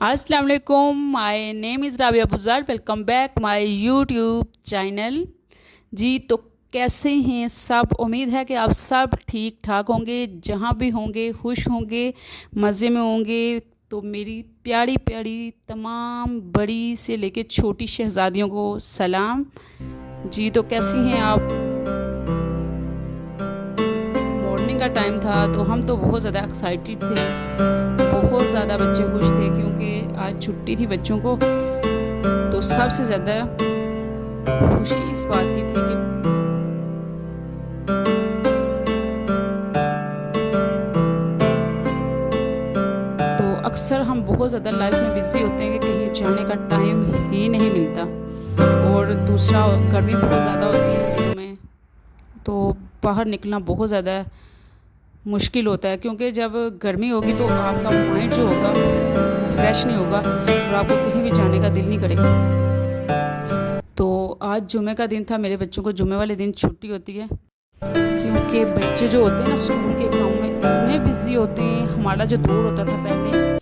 अस्सलाम वालेकुम, my name is Rabia Buzar. Welcome back my YouTube channel. जी तो कैसे हैं सब? उम्मीद है कि आप सब ठीक ठाक होंगे, जहाँ भी होंगे खुश होंगे, मज़े में होंगे। तो मेरी प्यारी प्यारी तमाम बड़ी से लेके छोटी शहज़ादियों को सलाम। जी तो कैसी हैं आप? मॉर्निंग का टाइम था तो हम तो बहुत ज़्यादा एक्साइटेड थे, बहुत ज़्यादा बच्चे खुश थे क्योंकि आज छुट्टी थी बच्चों को। तो सबसे ज़्यादा खुशी इस बात की थी कि तो अक्सर हम बहुत ज़्यादा लाइफ में बिज़ी होते हैं कि कहीं जाने का टाइम ही नहीं मिलता। और दूसरा, गर्मी बहुत ज़्यादा होती है इन दिनों में, तो बाहर निकलना बहुत ज़्यादा मुश्किल होता है क्योंकि जब गर्मी होगी तो आपका माइंड जो होगा वो फ्रेश नहीं होगा और आपको कहीं भी जाने का दिल नहीं करेगा। तो आज जुमे का दिन था, मेरे बच्चों को जुमे वाले दिन छुट्टी होती है क्योंकि बच्चे जो होते हैं ना स्कूल के काम में इतने बिज़ी होते हैं। हमारा जो दौर होता था पहले,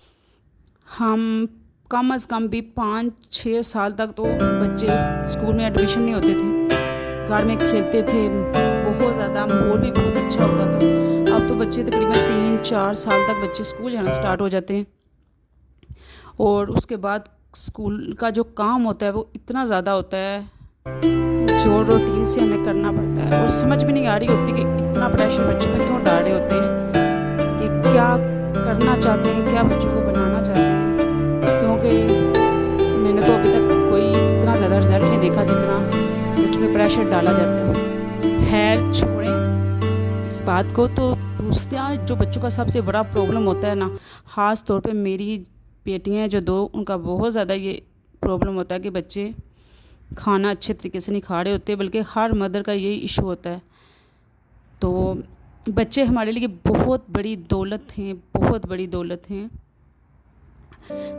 हम कम अज़ कम भी 5-6 साल तक तो बच्चे स्कूल में एडमिशन नहीं होते थे, घर में खेलते थे, बहुत ज़्यादा माहौल भी बहुत अच्छा होता था। अब तो बच्चे तकरीबन 3-4 साल तक बच्चे स्कूल जाना स्टार्ट हो जाते हैं और उसके बाद स्कूल का जो काम होता है वो इतना ज़्यादा होता है जो रूटीन से हमें करना पड़ता है और समझ में नहीं आ रही होती कि इतना प्रेशर बच्चों पर क्यों डाल रहे होते हैं, कि क्या करना चाहते हैं, क्या बच्चों को बनाना चाहते हैं। क्योंकि मैंने तो अभी तक कोई इतना ज़्यादा रिजल्ट नहीं देखा जितना बच्चों पे प्रेशर डाला जाता है। खैर छोड़ें इस बात को। तो दूसरा जो बच्चों का सबसे बड़ा प्रॉब्लम होता है ना, ख़ास तौर पे मेरी बेटियां जो दो, उनका बहुत ज़्यादा ये प्रॉब्लम होता है कि बच्चे खाना अच्छे तरीके से नहीं खा रहे होते, बल्कि हर मदर का यही इशू होता है। तो बच्चे हमारे लिए बहुत बड़ी दौलत हैं, बहुत बड़ी दौलत हैं।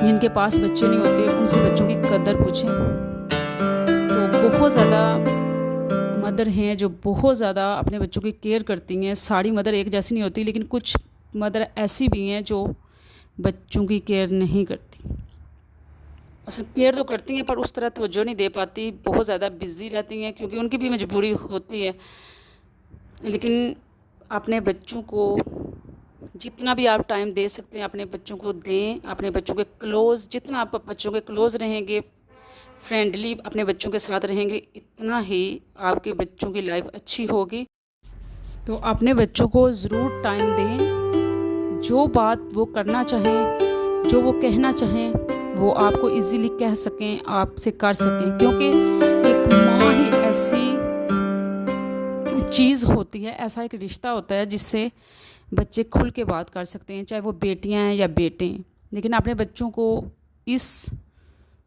जिनके पास बच्चे नहीं होते उनसे बच्चों की कदर पूछें। तो बहुत ज़्यादा मदर हैं जो बहुत ज़्यादा अपने बच्चों की केयर करती हैं। सारी मदर एक जैसी नहीं होती, लेकिन कुछ मदर ऐसी भी हैं जो बच्चों की केयर नहीं करती। अच्छा, केयर तो करती हैं पर उस तरह तवज्जो नहीं दे पाती, बहुत ज़्यादा बिज़ी रहती हैं क्योंकि उनकी भी मजबूरी होती है। लेकिन अपने बच्चों को जितना भी आप टाइम दे सकते हैं अपने बच्चों को दें। अपने बच्चों के क्लोज़, जितना आप बच्चों के क्लोज़ रहेंगे, फ्रेंडली अपने बच्चों के साथ रहेंगे, इतना ही आपके बच्चों की लाइफ अच्छी होगी। तो अपने बच्चों को ज़रूर टाइम दें। जो बात वो करना चाहें, जो वो कहना चाहें, वो आपको इजीली कह सकें, आपसे कर सकें। क्योंकि एक माँ ही ऐसी चीज़ होती है, ऐसा एक रिश्ता होता है जिससे बच्चे खुल के बात कर सकते हैं, चाहे वो बेटियां हैं या बेटे हैं। लेकिन अपने बच्चों को इस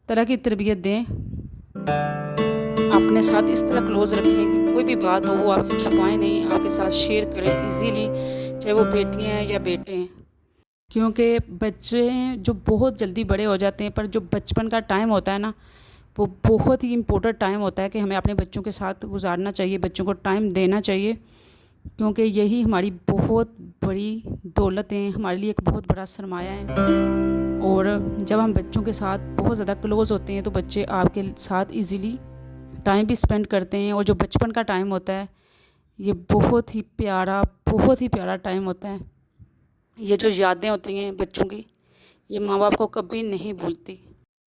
तरह की तरबियत दें, अपने साथ इस तरह क्लोज़ रखें कि कोई भी बात हो वो आपसे छुपाएं नहीं, आपके साथ शेयर करें इजीली, चाहे वो बेटियां हैं या बेटे हैं। क्योंकि बच्चे जो बहुत जल्दी बड़े हो जाते हैं, पर जो बचपन का टाइम होता है ना, वो बहुत ही इम्पोर्टेंट टाइम होता है कि हमें अपने बच्चों के साथ गुजारना चाहिए, बच्चों को टाइम देना चाहिए। क्योंकि यही हमारी बहुत बड़ी दौलत है, हमारे लिए एक बहुत बड़ा सरमाया है। और जब हम बच्चों के साथ बहुत ज़्यादा क्लोज़ होते हैं तो बच्चे आपके साथ इजीली टाइम भी स्पेंड करते हैं। और जो बचपन का टाइम होता है ये बहुत ही प्यारा टाइम होता है। ये जो यादें होती हैं बच्चों की, ये माँ बाप को कभी नहीं भूलती।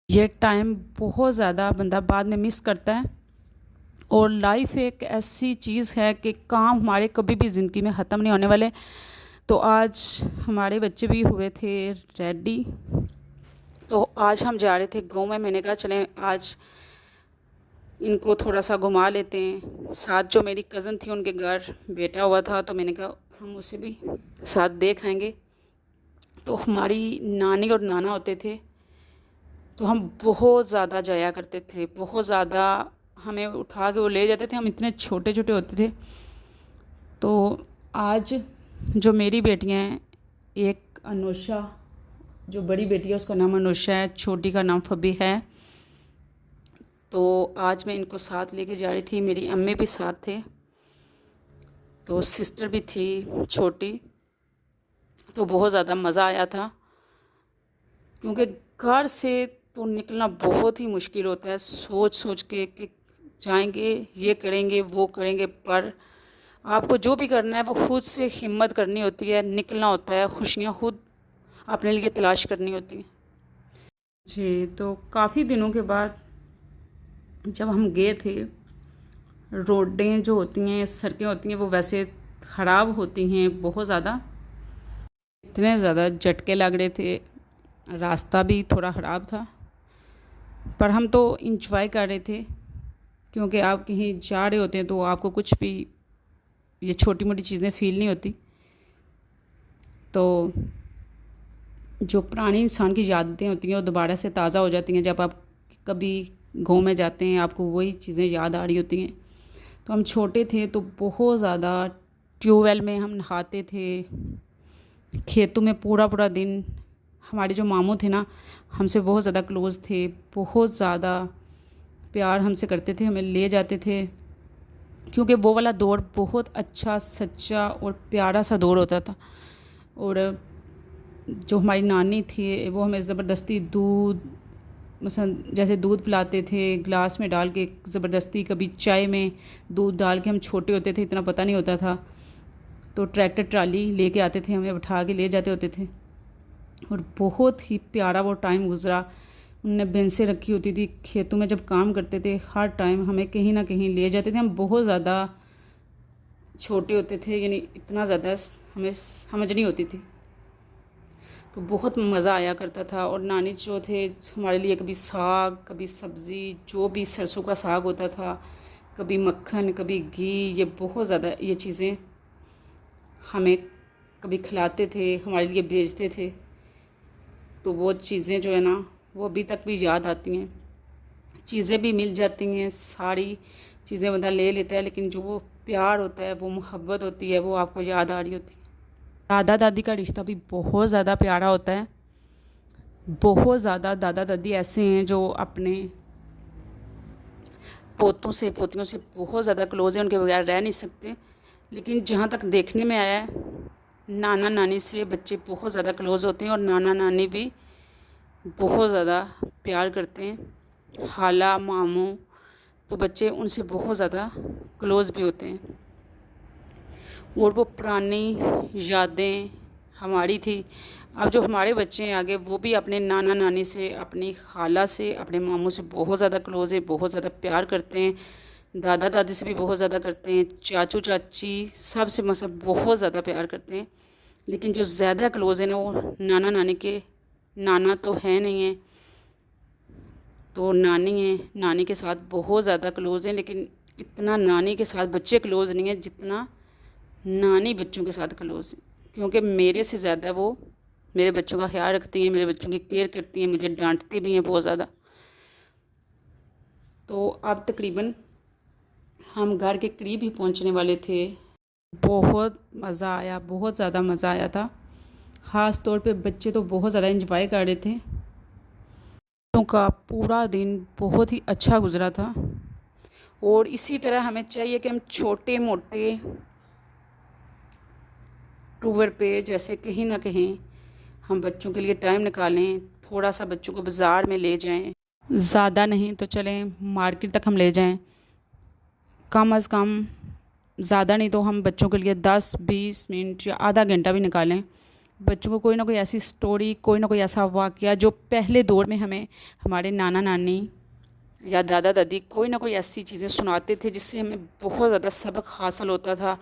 ये टाइम बहुत ज़्यादा बंदा बाद में मिस करता है। और लाइफ एक ऐसी चीज़ है कि काम हमारे कभी भी ज़िंदगी में ख़त्म नहीं होने वाले। तो आज हमारे बच्चे भी हुए थे रेडी, तो आज हम जा रहे थे गाँव में। मैंने कहा चलें आज इनको थोड़ा सा घुमा लेते हैं। साथ जो मेरी कज़न थी उनके घर बेटा हुआ था, तो मैंने कहा हम उसे भी साथ देख आएंगे। तो हमारी नानी और नाना होते थे तो हम बहुत ज़्यादा जाया करते थे, बहुत ज़्यादा हमें उठा के वो ले जाते थे, हम इतने छोटे छोटे होते थे। तो आज जो मेरी बेटियां हैं, एक अनुषा जो बड़ी बेटी है उसका नाम अनुषा है, छोटी का नाम फबी है। तो आज मैं इनको साथ लेके जा रही थी, मेरी अम्मी भी साथ थे, तो सिस्टर भी थी छोटी। तो बहुत ज़्यादा मज़ा आया था। क्योंकि घर से तो निकलना बहुत ही मुश्किल होता है, सोच सोच के कि जाएंगे, ये करेंगे, वो करेंगे, पर आपको जो भी करना है वो खुद से हिम्मत करनी होती है, निकलना होता है, खुशियाँ खुद अपने लिए तलाश करनी होती हैं। जी, तो काफ़ी दिनों के बाद जब हम गए थे, रोडें जो होती हैं, सड़कें होती हैं, वो वैसे ख़राब होती हैं बहुत ज़्यादा, इतने ज़्यादा झटके लग रहे थे, रास्ता भी थोड़ा ख़राब था, पर हम तो इंजॉय कर रहे थे। क्योंकि आप कहीं जा रहे होते हैं तो आपको कुछ भी ये छोटी मोटी चीज़ें फील नहीं होती। तो जो पुरानी इंसान की यादें होती हैं वो दोबारा से ताज़ा हो जाती हैं। जब आप कभी गाँव में जाते हैं, आपको वही चीज़ें याद आ रही होती हैं। तो हम छोटे थे तो बहुत ज़्यादा ट्यूबवेल में हम नहाते थे, खेतों में पूरा पूरा दिन। हमारे जो मामू थे ना, हमसे बहुत ज़्यादा क्लोज़ थे, बहुत ज़्यादा प्यार हमसे करते थे, हमें ले जाते थे। क्योंकि वो वाला दौर बहुत अच्छा, सच्चा और प्यारा सा दौर होता था। और जो हमारी नानी थी वो हमें ज़बरदस्ती दूध, मसलन जैसे दूध पिलाते थे गिलास में डाल के, ज़बरदस्ती, कभी चाय में दूध डाल के। हम छोटे होते थे, इतना पता नहीं होता था, तो ट्रैक्टर ट्राली लेके आते थे, हमें बिठा के ले जाते होते थे। और बहुत ही प्यारा वो टाइम गुज़रा। उनने बेंचें रखी होती थी, खेतों में जब काम करते थे हर टाइम हमें कहीं ना कहीं ले जाते थे। हम बहुत ज़्यादा छोटे होते थे, यानी इतना ज़्यादा हमें समझ नहीं होती थी, तो बहुत मज़ा आया करता था। और नानी जो थे हमारे लिए कभी साग, कभी सब्ज़ी, जो भी सरसों का साग होता था, कभी मक्खन, कभी घी, ये बहुत ज़्यादा ये चीज़ें हमें कभी खिलाते थे, हमारे लिए भेजते थे। तो वो चीज़ें जो है ना, वो अभी तक भी याद आती हैं। चीज़ें भी मिल जाती हैं, सारी चीज़ें बंदा ले लेता है, लेकिन जो वो प्यार होता है, वो मोहब्बत होती है, वो आपको याद आ रही होती है। दादा दादी का रिश्ता भी बहुत ज़्यादा प्यारा होता है। बहुत ज़्यादा दादा दादी ऐसे हैं जो अपने पोतों से, पोतियों से बहुत ज़्यादा क्लोज हैं, उनके बगैर रह नहीं सकते। लेकिन जहाँ तक देखने में आया है, नाना नानी से बच्चे बहुत ज़्यादा क्लोज़ होते हैं और नाना नानी भी बहुत ज़्यादा प्यार करते हैं। खाला, मामू, तो बच्चे उनसे बहुत ज़्यादा क्लोज़ भी होते हैं। और वो पुरानी यादें हमारी थी। अब जो हमारे बच्चे हैं आगे, वो भी अपने नाना नानी से, अपनी खाला से, अपने मामू से बहुत ज़्यादा क्लोज़ है, बहुत ज़्यादा प्यार करते हैं। दादा दादी से भी बहुत ज़्यादा करते हैं, चाचू चाची सब से मतलब बहुत ज़्यादा प्यार करते हैं। लेकिन जो ज़्यादा क्लोज़ है ना, वो नाना नानी के। नाना तो है नहीं है, तो नानी है, नानी के साथ बहुत ज़्यादा क्लोज़ हैं। लेकिन इतना नानी के साथ बच्चे क्लोज़ नहीं है जितना नानी बच्चों के साथ क्लोज़ है। क्योंकि मेरे से ज़्यादा वो मेरे बच्चों का ख्याल रखती हैं, मेरे बच्चों की केयर करती हैं, मुझे डांटती भी हैं बहुत ज़्यादा। तो अब तकरीबन हम घर के करीब ही पहुंचने वाले थे। बहुत मज़ा आया, बहुत ज़्यादा मज़ा आया था। ख़ास तौर पे बच्चे तो बहुत ज़्यादा एंजॉय कर रहे थे। बच्चों का पूरा दिन बहुत ही अच्छा गुज़रा था। और इसी तरह हमें चाहिए कि हम छोटे मोटे टूर पे, जैसे कहीं ना कहीं हम बच्चों के लिए टाइम निकालें, थोड़ा सा बच्चों को बाज़ार में ले जाएं, ज़्यादा नहीं तो चलें मार्केट तक हम ले जाएं, कम अज़ कम, ज़्यादा नहीं तो हम बच्चों के लिए 10-20 मिनट या आधा घंटा भी निकालें। बच्चों को कोई ना कोई ऐसी स्टोरी, कोई ना कोई ऐसा वाक़या जो पहले दौर में हमें हमारे नाना नानी या दादा दादी कोई ना कोई ऐसी चीज़ें सुनाते थे जिससे हमें बहुत ज़्यादा सबक हासिल होता था,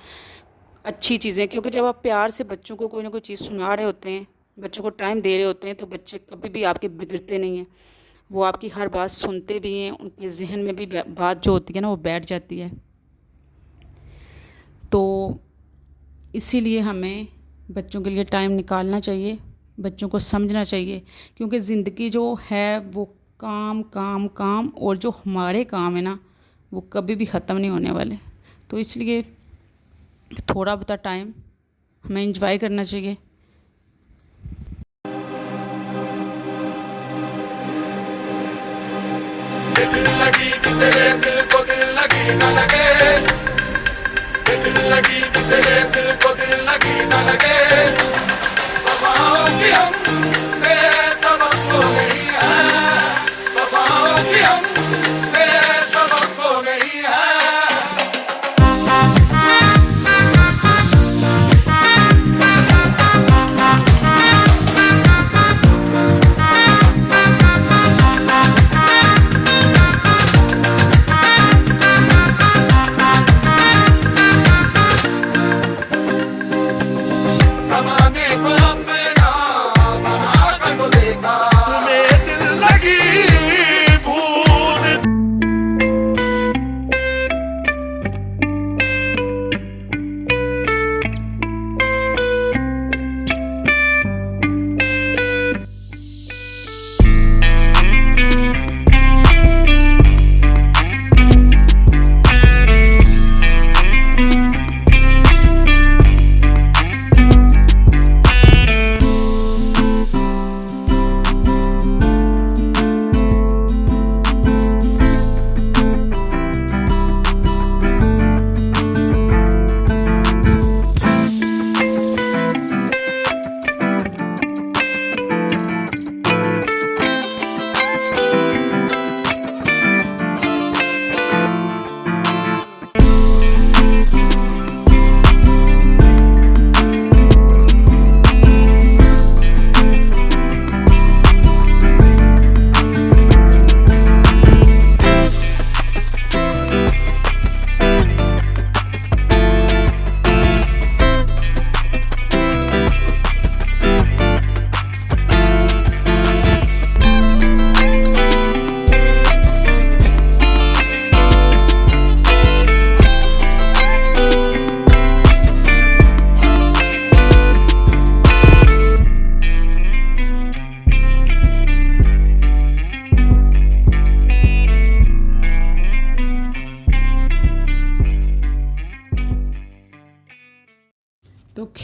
अच्छी चीज़ें। क्योंकि जब आप प्यार से बच्चों को कोई ना कोई चीज़ सुना रहे होते हैं, बच्चों को टाइम दे रहे होते हैं, तो बच्चे कभी भी आपके बिगड़ते नहीं हैं। वो आपकी हर बात सुनते भी हैं, उनके जहन में भी बात जो होती है ना वो बैठ जाती है। तो इसीलिए हमें बच्चों के लिए टाइम निकालना चाहिए, बच्चों को समझना चाहिए। क्योंकि ज़िंदगी जो है वो काम काम काम, और जो हमारे काम है ना वो कभी भी ख़त्म नहीं होने वाले। तो इसलिए थोड़ा बहुत टाइम हमें एंजॉय करना चाहिए। दिल लगी कि तेरे दिल को दिल लगी न लगे, दिल लगी कि तेरे दिल को दिल लगी न लगे, अब आओगी हमसे तवक्कुल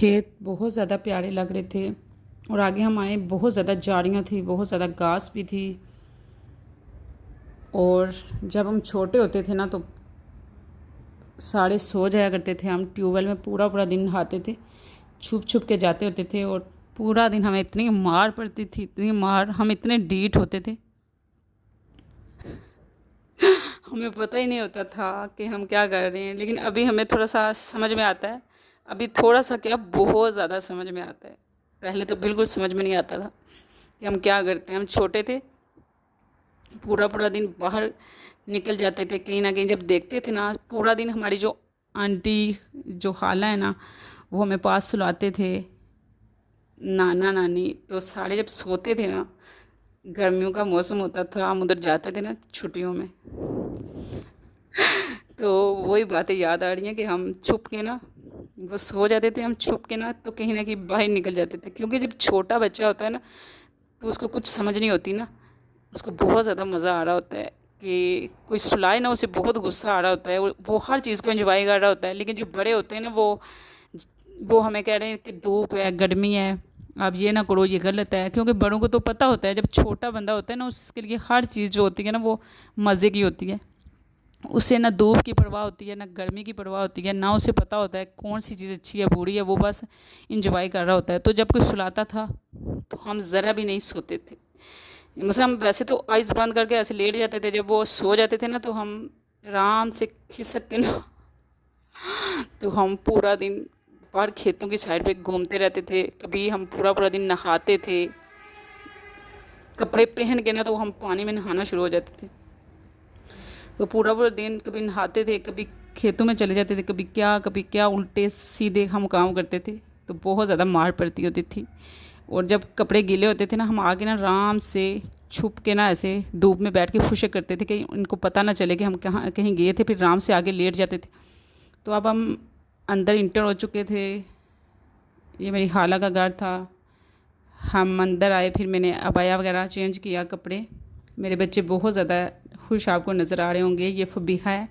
खेत बहुत ज़्यादा प्यारे लग रहे थे और आगे हम आए बहुत ज़्यादा झाड़ियाँ थी, बहुत ज़्यादा घास भी थी। और जब हम छोटे होते थे ना तो सारे सो जाया करते थे, हम ट्यूबवेल में पूरा पूरा दिन नहाते थे, छुप छुप के जाते होते थे और पूरा दिन हमें इतनी मार पड़ती थी, इतनी मार, हम इतने डीठ होते थे हमें पता ही नहीं होता था कि हम क्या कर रहे हैं। लेकिन अभी हमें थोड़ा सा समझ में आता है, अभी थोड़ा सा क्या बहुत ज़्यादा समझ में आता है। पहले तो बिल्कुल समझ में नहीं आता था कि हम क्या करते हैं। हम छोटे थे, पूरा पूरा दिन बाहर निकल जाते थे कहीं ना कहीं। जब देखते थे ना पूरा दिन, हमारी जो आंटी जो खाला है ना वो हमें पास सुलाते थे, नाना नानी, तो सारे जब सोते थे ना, गर्मियों का मौसम होता था, हम उधर जाते थे ना छुट्टियों में तो वही बातें याद आ रही हैं कि हम छुप के ना, वो सो जाते थे, हम छुप के ना तो कहीं ना कहीं बाहर निकल जाते थे। क्योंकि जब छोटा बच्चा होता है ना तो उसको कुछ समझ नहीं होती ना, उसको बहुत ज़्यादा मज़ा आ रहा होता है कि कोई सुलाए ना, उसे बहुत गुस्सा आ रहा होता है, वो हर चीज़ को एंजॉय कर रहा होता है। लेकिन जो बड़े होते हैं ना वो हमें कह रहे हैं कि धूप है, गर्मी है, आप ये ना करो, ये गलत है। क्योंकि बड़ों को तो पता होता है, जब छोटा बंदा होता है ना उसके लिए हर चीज़ जो होती है ना वो मज़े की होती है। उसे ना धूप की परवाह होती है, ना गर्मी की परवाह होती है, ना उसे पता होता है कौन सी चीज़ अच्छी है बुरी है, वो बस इंजॉय कर रहा होता है। तो जब कोई सुलाता था तो हम ज़रा भी नहीं सोते थे। मतलब हम वैसे तो आइज़ बंद करके ऐसे लेट जाते थे, जब वो सो जाते थे ना तो हम आराम से खिसक के ना तो हम पूरा दिन बाहर खेतों की साइड पे घूमते रहते थे। कभी हम पूरा पूरा दिन नहाते थे, कपड़े पहन के ना तो हम पानी में नहाना शुरू हो जाते थे। तो पूरा पूरा दिन कभी नहाते थे, कभी खेतों में चले जाते थे, कभी क्या उल्टे सीधे हम काम करते थे। तो बहुत ज़्यादा मार पड़ती होती थी। और जब कपड़े गीले होते थे ना, हम आगे ना आराम से छुप के ना ऐसे धूप में बैठ के खुशक करते थे कि उनको पता ना चले कि हम कहाँ कहीं गए थे, फिर आराम से आगे लेट जाते थे। तो अब हम अंदर इंटर हो चुके थे, ये मेरी खाला का घर था। हम अंदर आए, फिर मैंने अबाया वगैरह चेंज किया कपड़े। मेरे बच्चे बहुत ज़्यादा खुश आपको नज़र आ रहे होंगे। ये फबीहा है,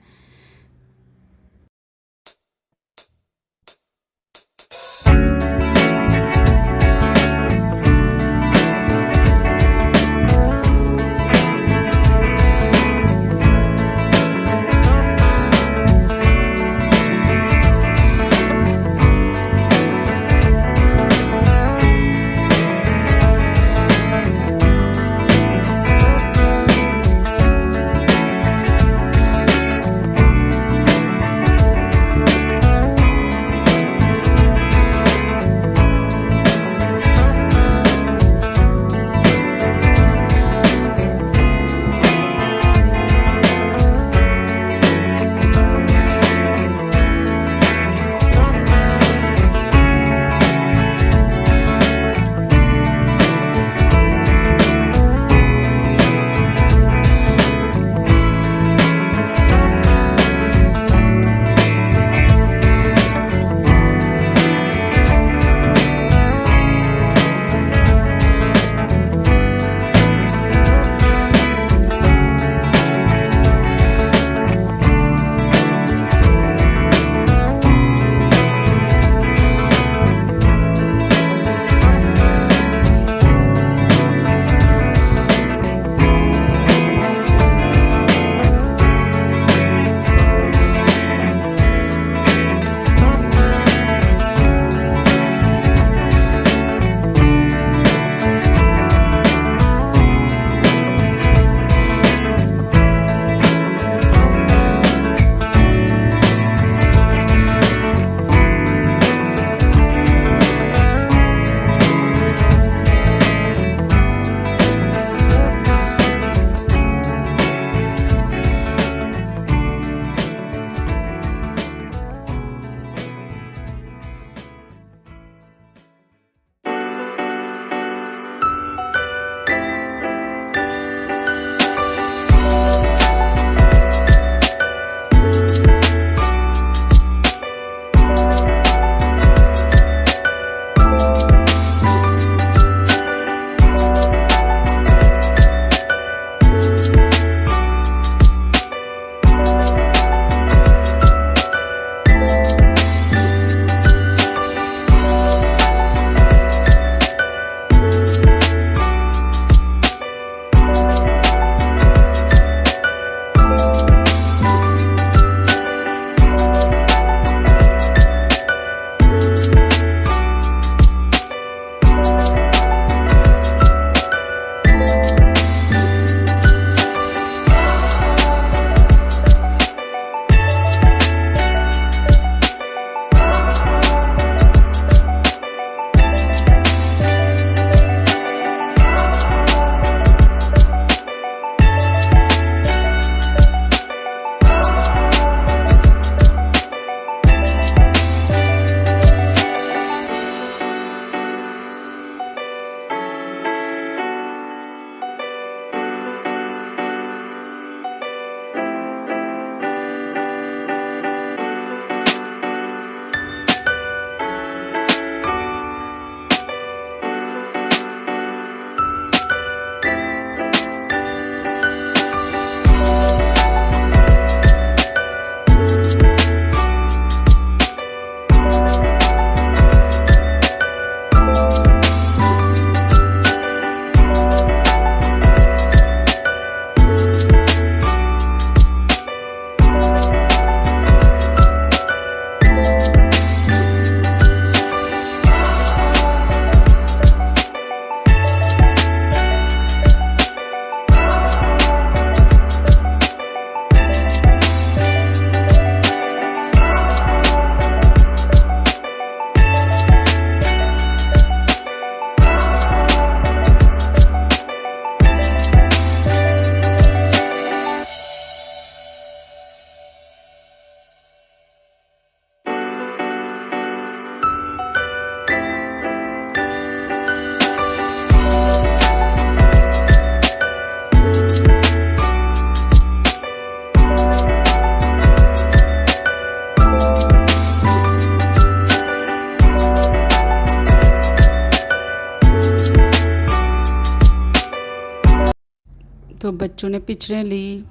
तो बच्चों ने पिक्चरें ली,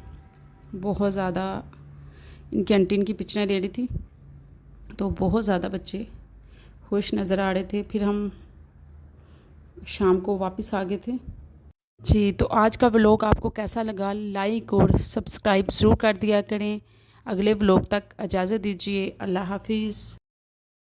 बहुत ज़्यादा इनकी आंटी इनकी पिक्चरें ले रही थी, तो बहुत ज़्यादा बच्चे खुश नज़र आ रहे थे। फिर हम शाम को वापस आ गए थे जी। तो आज का व्लॉग आपको कैसा लगा, लाइक और सब्सक्राइब ज़रूर कर दिया करें। अगले व्लॉग तक इजाज़त दीजिए। अल्लाह हाफिज़।